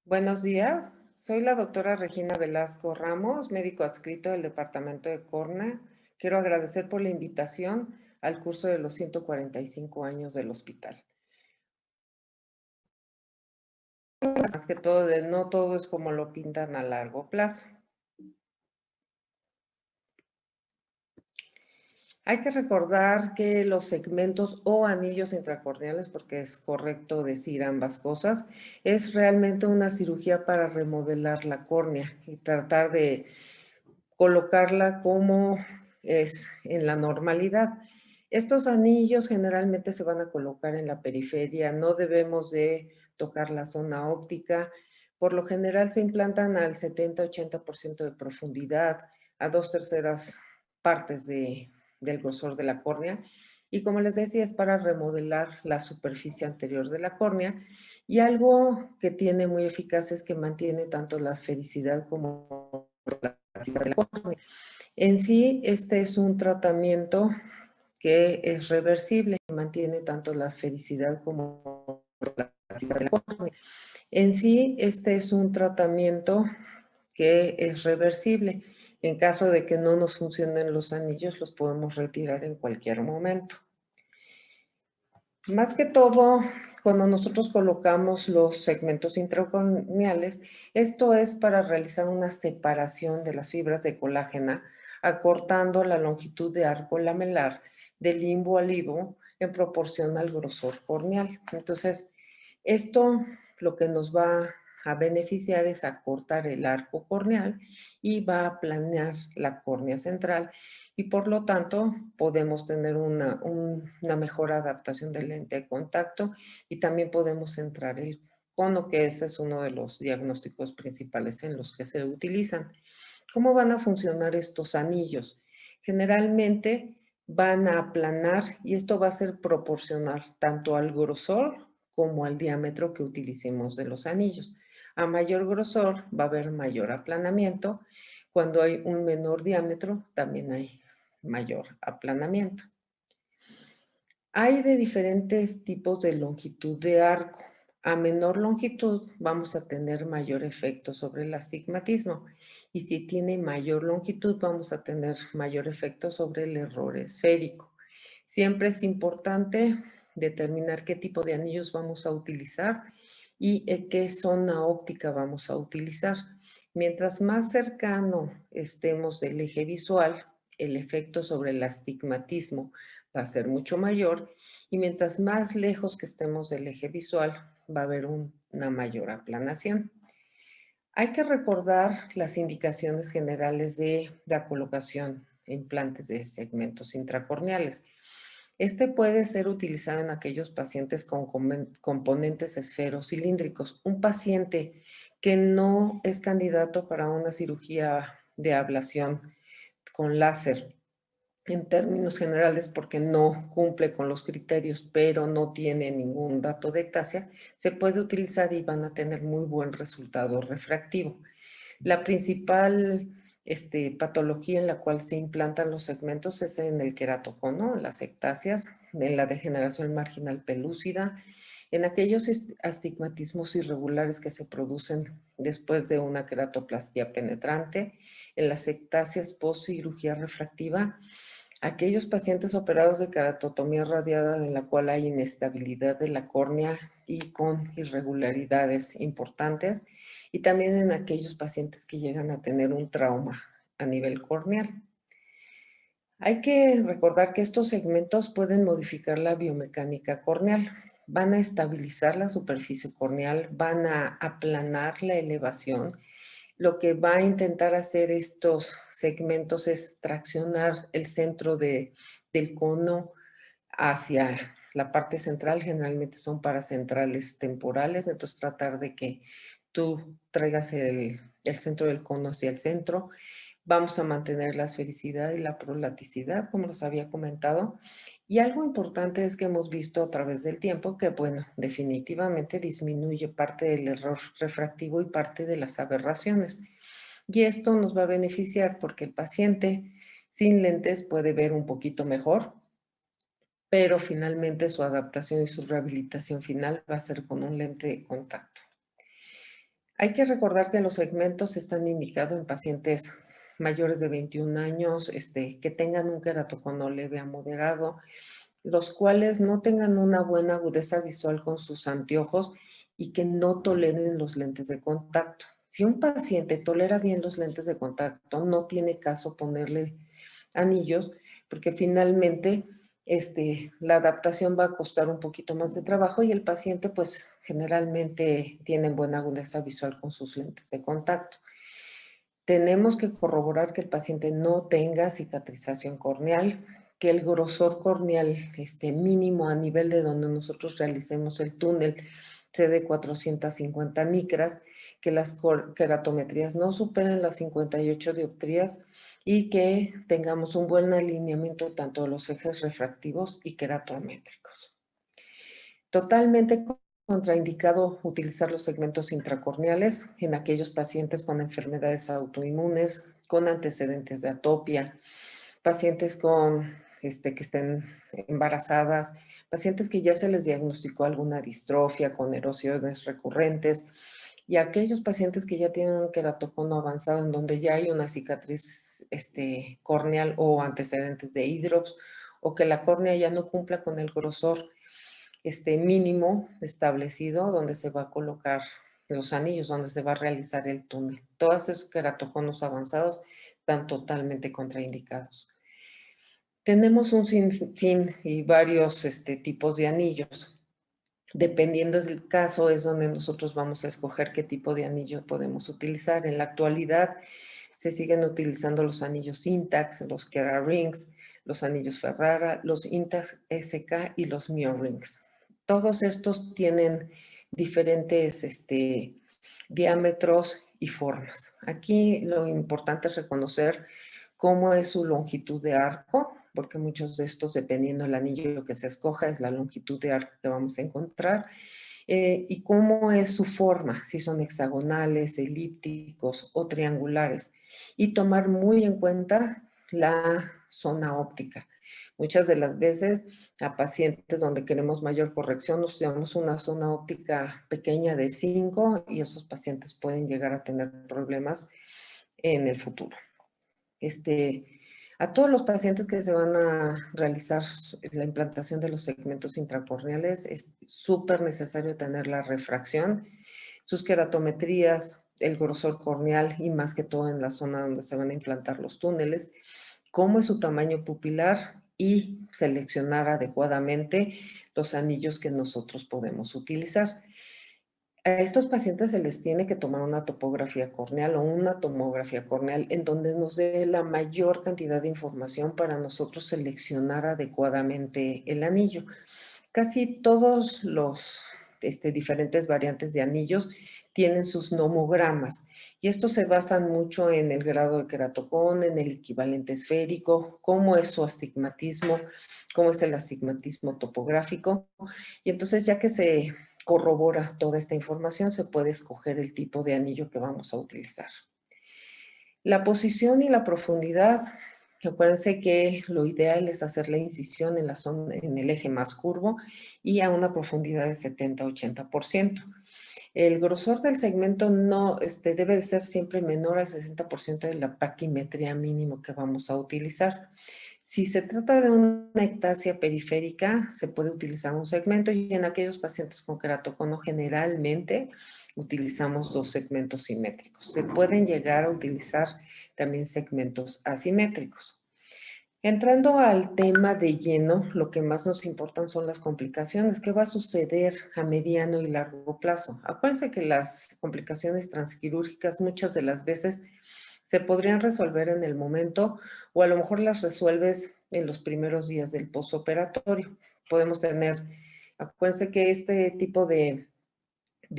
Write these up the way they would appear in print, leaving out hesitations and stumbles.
Buenos días, soy la doctora Regina Velasco Ramos, médico adscrito del Departamento de Córnea. Quiero agradecer por la invitación al curso de los 145 años del hospital. Más que todo, no todo es como lo pintan a largo plazo. Hay que recordar que los segmentos o anillos intracorneales, porque es correcto decir ambas cosas, es realmente una cirugía para remodelar la córnea y tratar de colocarla como es en la normalidad. Estos anillos generalmente se van a colocar en la periferia, no debemos de tocar la zona óptica. Por lo general se implantan al 70-80% de profundidad, a 2/3 partes del grosor de la córnea. Y como les decía, es para remodelar la superficie anterior de la córnea. Y algo que tiene muy eficaz es que mantiene tanto la esfericidad como la de la córnea. En sí, este es un tratamiento que es reversible, mantiene tanto la esfericidad como la de la córnea. En sí, este es un tratamiento que es reversible. En caso de que no nos funcionen los anillos, los podemos retirar en cualquier momento. Más que todo, cuando nosotros colocamos los segmentos intracorneales, esto es para realizar una separación de las fibras de colágena, acortando la longitud de arco lamelar del limbo al libo en proporción al grosor corneal. Entonces, esto lo que nos va a beneficiar es acortar el arco corneal y va a planear la córnea central y por lo tanto podemos tener una mejor adaptación del lente de contacto y también podemos centrar el cono, que ese es uno de los diagnósticos principales en los que se utilizan. ¿Cómo van a funcionar estos anillos? Generalmente van a aplanar y esto va a ser proporcional tanto al grosor como al diámetro que utilicemos de los anillos. A mayor grosor va a haber mayor aplanamiento. Cuando hay un menor diámetro, también hay mayor aplanamiento. Hay de diferentes tipos de longitud de arco. A menor longitud vamos a tener mayor efecto sobre el astigmatismo y si tiene mayor longitud vamos a tener mayor efecto sobre el error esférico. Siempre es importante determinar qué tipo de anillos vamos a utilizar y qué zona óptica vamos a utilizar. Mientras más cercano estemos del eje visual, el efecto sobre el astigmatismo va a ser mucho mayor y mientras más lejos que estemos del eje visual va a haber una mayor aplanación. Hay que recordar las indicaciones generales de la colocación de implantes de segmentos intracorneales. Este puede ser utilizado en aquellos pacientes con componentes esferocilíndricos. Un paciente que no es candidato para una cirugía de ablación con láser en términos generales porque no cumple con los criterios, pero no tiene ningún dato de ectasia, se puede utilizar y van a tener muy buen resultado refractivo. La principal patología en la cual se implantan los segmentos es en el queratocono, las ectasias, en la degeneración marginal pelúcida, en aquellos astigmatismos irregulares que se producen después de una queratoplastia penetrante, en las ectasias post cirugía refractiva, aquellos pacientes operados de keratotomía radiada en la cual hay inestabilidad de la córnea y con irregularidades importantes, y también en aquellos pacientes que llegan a tener un trauma a nivel corneal. Hay que recordar que estos segmentos pueden modificar la biomecánica corneal, van a estabilizar la superficie corneal, van a aplanar la elevación. Lo que va a intentar hacer estos segmentos es traccionar el centro del cono hacia la parte central, generalmente son paracentrales temporales, entonces tratar de que tú traigas el centro del cono hacia el centro. Vamos a mantener la esfericidad y la prolaticidad, como les había comentado. Y algo importante es que hemos visto a través del tiempo que, bueno, definitivamente disminuye parte del error refractivo y parte de las aberraciones. Y esto nos va a beneficiar porque el paciente sin lentes puede ver un poquito mejor, pero finalmente su adaptación y su rehabilitación final va a ser con un lente de contacto. Hay que recordar que los segmentos están indicados en pacientes mayores de 21 años, que tengan un queratocono leve a moderado, los cuales no tengan una buena agudeza visual con sus anteojos y que no toleren los lentes de contacto. Si un paciente tolera bien los lentes de contacto, no tiene caso ponerle anillos, porque finalmente la adaptación va a costar un poquito más de trabajo y el paciente pues generalmente tiene buena agudeza visual con sus lentes de contacto. Tenemos que corroborar que el paciente no tenga cicatrización corneal, que el grosor corneal mínimo a nivel de donde nosotros realicemos el túnel sea de 450 micras, que las queratometrías no superen las 58 dioptrías y que tengamos un buen alineamiento tanto de los ejes refractivos y queratométricos. Totalmente contraindicado utilizar los segmentos intracorneales en aquellos pacientes con enfermedades autoinmunes, con antecedentes de atopia, pacientes que estén embarazadas, pacientes que ya se les diagnosticó alguna distrofia con erosiones recurrentes y aquellos pacientes que ya tienen un queratocono avanzado en donde ya hay una cicatriz corneal o antecedentes de hidrops o que la córnea ya no cumpla con el grosor mínimo establecido donde se va a colocar los anillos, donde se va a realizar el túnel. Todos esos queratoconos avanzados están totalmente contraindicados. Tenemos un sinfín y varios tipos de anillos. Dependiendo del caso es donde nosotros vamos a escoger qué tipo de anillo podemos utilizar. En la actualidad se siguen utilizando los anillos Intax, los Kera Rings, los anillos Ferrara, los Intax SK y los Mio Rings. Todos estos tienen diferentes diámetros y formas. Aquí lo importante es reconocer cómo es su longitud de arco, porque muchos de estos, dependiendo del anillo que se escoja, es la longitud de arco que vamos a encontrar, y cómo es su forma, si son hexagonales, elípticos o triangulares, y tomar muy en cuenta la zona óptica. Muchas de las veces a pacientes donde queremos mayor corrección nos llevamos una zona óptica pequeña de 5 y esos pacientes pueden llegar a tener problemas en el futuro. A todos los pacientes que se van a realizar la implantación de los segmentos intracorneales es súper necesario tener la refracción, sus queratometrías, el grosor corneal y más que todo en la zona donde se van a implantar los túneles, cómo es su tamaño pupilar y seleccionar adecuadamente los anillos que nosotros podemos utilizar. A estos pacientes se les tiene que tomar una topografía corneal o una tomografía corneal en donde nos dé la mayor cantidad de información para nosotros seleccionar adecuadamente el anillo. Casi todos los diferentes variantes de anillos tienen sus nomogramas y estos se basan mucho en el grado de queratocón, en el equivalente esférico, cómo es su astigmatismo, cómo es el astigmatismo topográfico. Y entonces ya que se corrobora toda esta información, se puede escoger el tipo de anillo que vamos a utilizar. La posición y la profundidad. Acuérdense que lo ideal es hacer la incisión en la zona, en el eje más curvo y a una profundidad de 70-80%. El grosor del segmento no debe de ser siempre menor al 60% de la paquimetría mínimo que vamos a utilizar. Si se trata de una ectasia periférica, se puede utilizar un segmento y en aquellos pacientes con queratocono generalmente utilizamos dos segmentos simétricos. Se pueden llegar a utilizar también segmentos asimétricos. Entrando al tema de lleno, lo que más nos importan son las complicaciones. ¿Qué va a suceder a mediano y largo plazo? Acuérdense que las complicaciones transquirúrgicas muchas de las veces se podrían resolver en el momento o a lo mejor las resuelves en los primeros días del postoperatorio. Podemos tener, acuérdense que este tipo de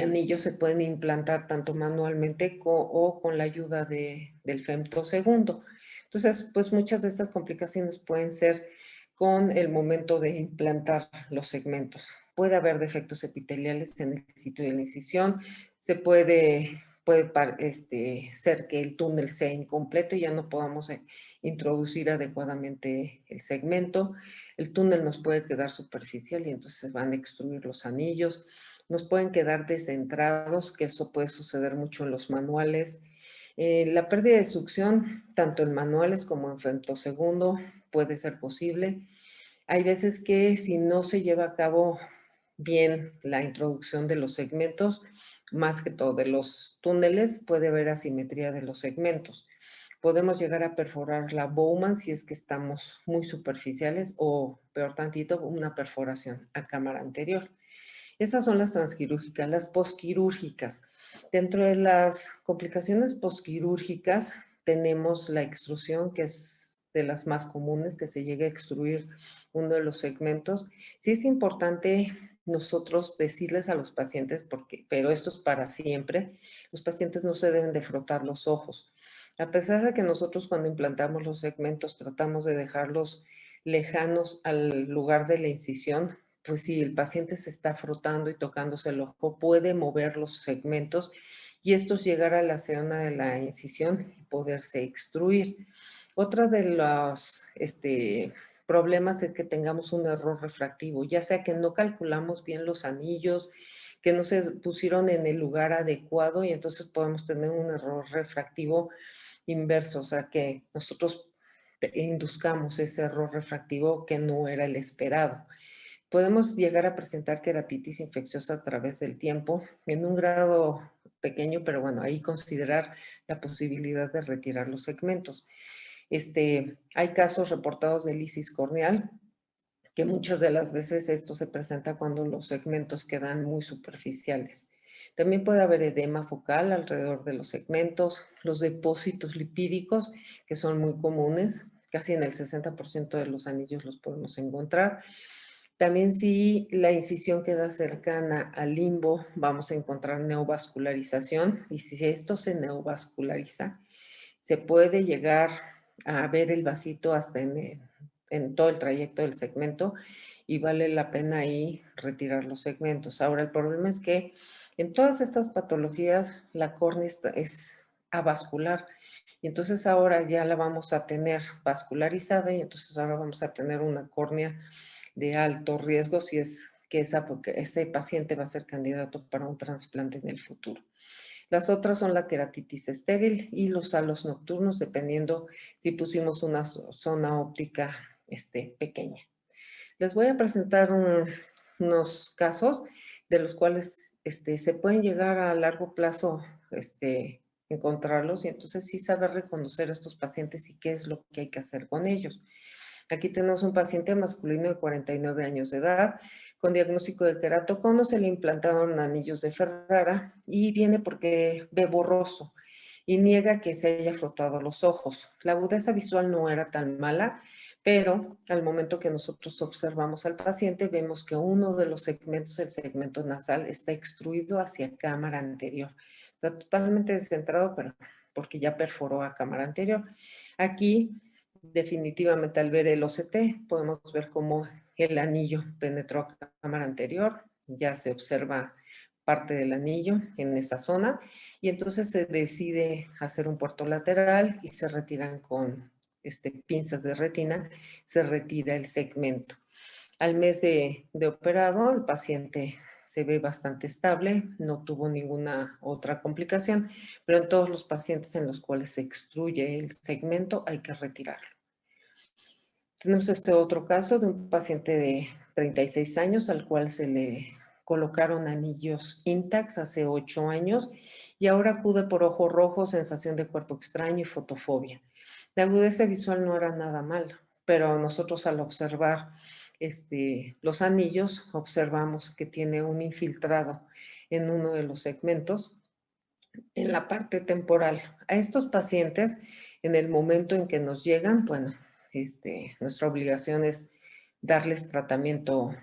anillos se pueden implantar tanto manualmente o con la ayuda del femtosegundo. Entonces, pues muchas de estas complicaciones pueden ser con el momento de implantar los segmentos. Puede haber defectos epiteliales en el sitio de la incisión, puede ser que el túnel sea incompleto y ya no podamos introducir adecuadamente el segmento. El túnel nos puede quedar superficial y entonces se van a extruir los anillos. nos pueden quedar descentrados, que eso puede suceder mucho en los manuales. La pérdida de succión, tanto en manuales como en femtosegundo, puede ser posible. Hay veces que si no se lleva a cabo bien la introducción de los segmentos, más que todo de los túneles, puede haber asimetría de los segmentos. Podemos llegar a perforar la Bowman si es que estamos muy superficiales o, peor tantito, una perforación a cámara anterior. Esas son las transquirúrgicas. Las posquirúrgicas. Dentro de las complicaciones posquirúrgicas tenemos la extrusión, que es de las más comunes, que se llegue a extruir uno de los segmentos. Sí es importante nosotros decirles a los pacientes, pero esto es para siempre, los pacientes no se deben de frotar los ojos. A pesar de que nosotros cuando implantamos los segmentos tratamos de dejarlos lejanos al lugar de la incisión, pues si el paciente se está frotando y tocándose el ojo, puede mover los segmentos y estos llegar a la zona de la incisión y poderse extruir. Otra de los problemas es que tengamos un error refractivo, ya sea que no calculamos bien los anillos, que no se pusieron en el lugar adecuado y entonces podemos tener un error refractivo inverso, o sea, que nosotros induzcamos ese error refractivo que no era el esperado. Podemos llegar a presentar queratitis infecciosa a través del tiempo en un grado pequeño, pero bueno, ahí considerar la posibilidad de retirar los segmentos. Hay casos reportados de lisis corneal, que muchas de las veces esto se presenta cuando los segmentos quedan muy superficiales. También puede haber edema focal alrededor de los segmentos, los depósitos lipídicos, que son muy comunes, casi en el 60% de los anillos los podemos encontrar. También si la incisión queda cercana al limbo, vamos a encontrar neovascularización y si esto se neovasculariza, se puede llegar a ver el vasito hasta en todo el trayecto del segmento y vale la pena ahí retirar los segmentos. Ahora, el problema es que en todas estas patologías la córnea es avascular y entonces ahora ya la vamos a tener vascularizada y entonces ahora vamos a tener una córnea de alto riesgo si es que ese paciente va a ser candidato para un trasplante en el futuro. Las otras son la queratitis estéril y los halos nocturnos, dependiendo si pusimos una zona óptica pequeña. Les voy a presentar unos casos de los cuales se pueden llegar a largo plazo encontrarlos y entonces sí saber reconocer a estos pacientes y qué es lo que hay que hacer con ellos. Aquí tenemos un paciente masculino de 49 años de edad con diagnóstico de queratocono, se le implantaron anillos de Ferrara y viene porque ve borroso y niega que se haya frotado los ojos. La agudeza visual no era tan mala, pero al momento que nosotros observamos al paciente vemos que uno de los segmentos, el segmento nasal, está extruido hacia cámara anterior. Está totalmente descentrado, pero porque ya perforó a cámara anterior. Aquí definitivamente al ver el OCT podemos ver cómo el anillo penetró a cámara anterior, ya se observa parte del anillo en esa zona y entonces se decide hacer un puerto lateral y se retiran con pinzas de retina, se retira el segmento. Al mes de operado, el paciente se ve bastante estable, no tuvo ninguna otra complicación, pero en todos los pacientes en los cuales se extruye el segmento hay que retirarlo. Tenemos este otro caso de un paciente de 36 años al cual se le colocaron anillos Intax hace 8 años y ahora acude por ojo rojo, sensación de cuerpo extraño y fotofobia. La agudeza visual no era nada mal, pero nosotros al observar los anillos observamos que tiene un infiltrado en uno de los segmentos en la parte temporal. A estos pacientes, en el momento en que nos llegan, bueno, nuestra obligación es darles tratamiento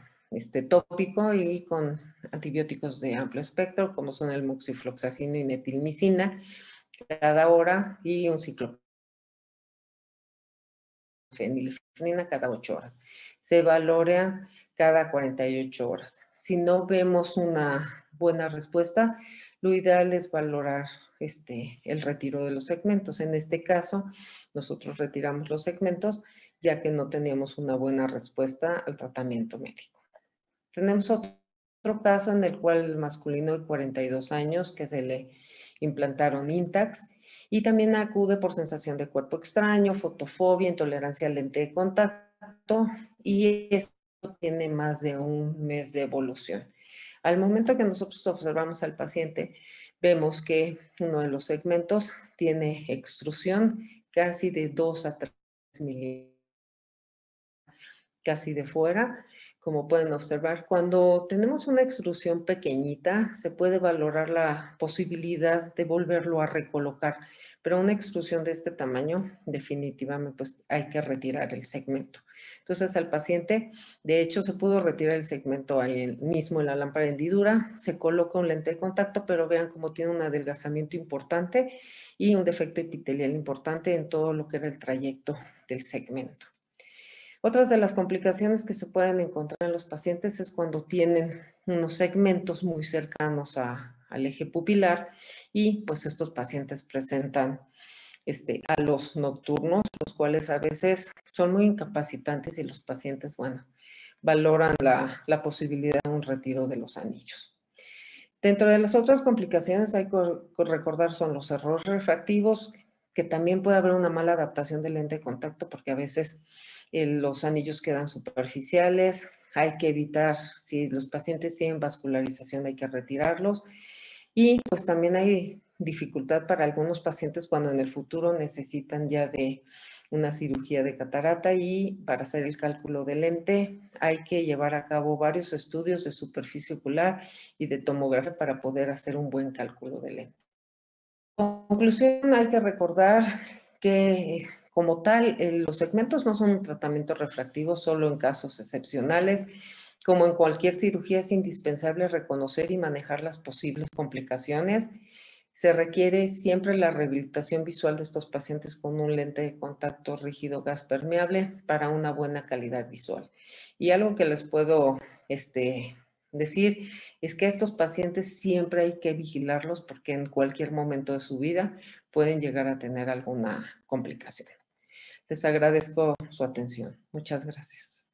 tópico y con antibióticos de amplio espectro, como son el moxifloxacino y metilmicina, cada hora y un ciclo fenilefrina cada 8 horas. Se valorea cada 48 horas. Si no vemos una buena respuesta, lo ideal es valorar el retiro de los segmentos. En este caso, nosotros retiramos los segmentos ya que no teníamos una buena respuesta al tratamiento médico. Tenemos otro Otro caso en el cual el masculino de 42 años que se le implantaron Intacs y también acude por sensación de cuerpo extraño, fotofobia, intolerancia al lente de contacto y esto tiene más de un mes de evolución. Al momento que nosotros observamos al paciente, vemos que uno de los segmentos tiene extrusión casi de 2 a 3 milímetros, casi de fuera. Como pueden observar, cuando tenemos una extrusión pequeñita, se puede valorar la posibilidad de volverlo a recolocar, pero una extrusión de este tamaño, definitivamente, pues hay que retirar el segmento. Entonces, al paciente, de hecho, se pudo retirar el segmento ahí mismo en la lámpara de hendidura, se coloca un lente de contacto, pero vean cómo tiene un adelgazamiento importante y un defecto epitelial importante en todo lo que era el trayecto del segmento. Otras de las complicaciones que se pueden encontrar en los pacientes es cuando tienen unos segmentos muy cercanos al eje pupilar y pues estos pacientes presentan halos nocturnos, los cuales a veces son muy incapacitantes y los pacientes, bueno, valoran la posibilidad de un retiro de los anillos. Dentro de las otras complicaciones hay que recordar son los errores refractivos, que también puede haber una mala adaptación del lente de contacto porque a veces los anillos quedan superficiales, hay que evitar, si los pacientes tienen vascularización hay que retirarlos y pues también hay dificultad para algunos pacientes cuando en el futuro necesitan ya de una cirugía de catarata y para hacer el cálculo del lente hay que llevar a cabo varios estudios de superficie ocular y de tomografía para poder hacer un buen cálculo del lente. En conclusión, hay que recordar que como tal, los segmentos no son un tratamiento refractivo solo en casos excepcionales. Como en cualquier cirugía es indispensable reconocer y manejar las posibles complicaciones. Se requiere siempre la rehabilitación visual de estos pacientes con un lente de contacto rígido gas permeable para una buena calidad visual. Y algo que les puedo decir es que a estos pacientes siempre hay que vigilarlos porque en cualquier momento de su vida pueden llegar a tener alguna complicación. Les agradezco su atención. Muchas gracias.